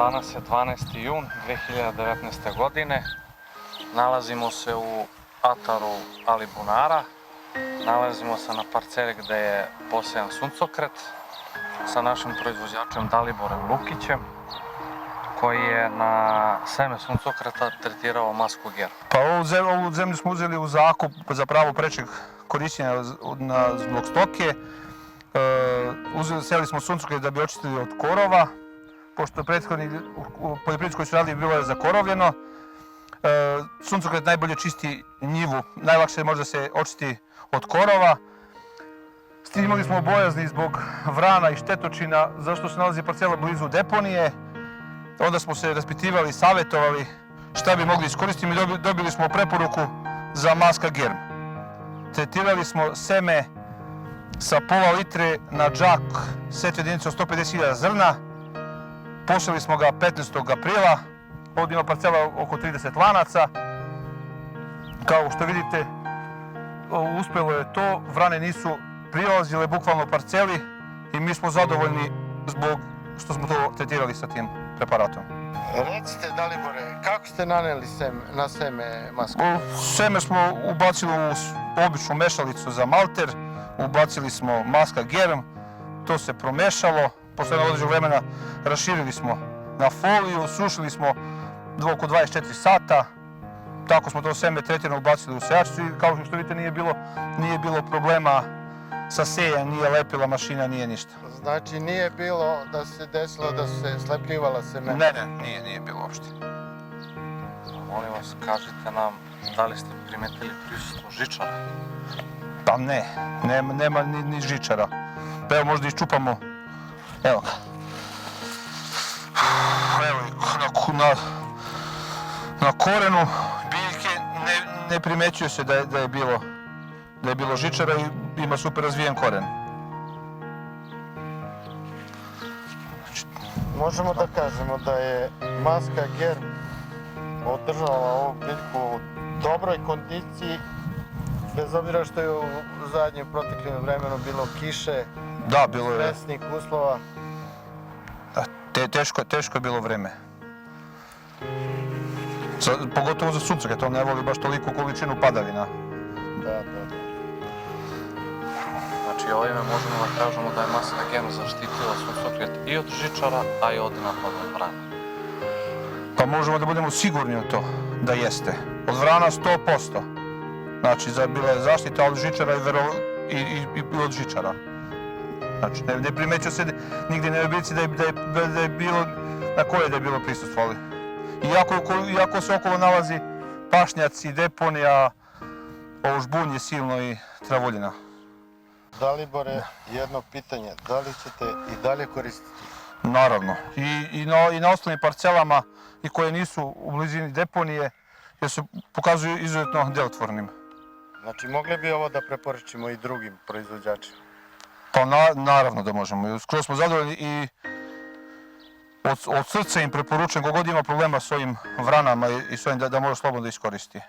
Danas je 12. jun 2019. godine. Nalazimo se u ataru Alibunara. Nalazimo se na parceli gdje je posejan suncokret sa našim proizvođačem Daliborem Lukićem, koji je na seme suncokreta tretirao masku GER. Pa ovu zemlju smo uzeli u zakup za pravo prečeg korištenja zbog stoke. Seli smo suncokret da bi očistili od korova, pošto prethodni poljoprivrednici koji su radili bilo je zakorovljeno. Suncokret najbolje čisti njivu, najlakše može se očisti od korova. S tim imali smo bojazni zbog vrana i štetočina, zašto se nalazi parcela blizu deponije. Onda smo se raspitivali, savjetovali šta bi mogli iskoristiti i dobili smo preporuku za maska GER. Tretirali smo seme sa pola litre na džak setve jedinice od 150.000 zrna. Pošali smo ga 15. aprila. Ovdje ima parcela oko 30 lanaca. Kao što vidite, uspjelo je to. Vrane nisu prilazile bukvalno parceli i mi smo zadovoljni zbog što smo to tretirali sa tim preparatom. Recite, Dalibore, kako ste naneli na seme masku? Seme smo ubacili u običnu mešalicu za malter, ubacili smo maska GER, to se promešalo, posle određenog vremena raširili smo na foliju, sušili smo oko 24 sata, tako smo to seme tretirano ubacili u sejačicu i kao što vidite nije bilo problema sa sejem, nije lepila mašina, nije ništa. Znači nije bilo da se desilo da su se slepljivala semena? Ne, nije bilo uopšte. Molim vas, kažite nam da li ste primetili prisustvo žičara? Pa ne, nema ni žičara. Pa evo možda iščupamo, evo ga. Evo na korenu biljke ne primećuje se da je bilo žičara i ima super razvijen koren. Možemo da kažemo da je maska GER održala ovu biljku u dobroj kondiciji, bez obzira što je u zadnjem proteklim vremenu bilo kiše, stresnih uslova. Teško je bilo vreme. Pogotovo za suncokret, on ne voli baš toliku količinu padavina. Da. Znači ovime možemo da kažemo da je maska GER zaštitila suncokret i od žičara, a i od napada vrana. Pa možemo da budemo sigurni u to da jeste. Od vrana 100%. Znači bila je zaštita od žičara i od žičara. Znači ne primećuje se nigdje na biljci da je bilo, na koje da je bilo prisustvovali. Iako se okolo nalazi pašnjaci, deponija, ovo žbunje silno i travoljina. Dalibore, jedno pitanje, da li ćete i dalje koristiti? Naravno. I na ostalim parcelama i koje nisu u blizini deponije, jer se pokazuju izuzetno delotvornim. Znači mogli bi ovo da preporučimo i drugim proizvođačima? Pa naravno da možemo. Skoro smo zadovoljni i od srca im preporučujem kogod ima problema s ovim vranama i s ovim da može slobodno da iskoristi.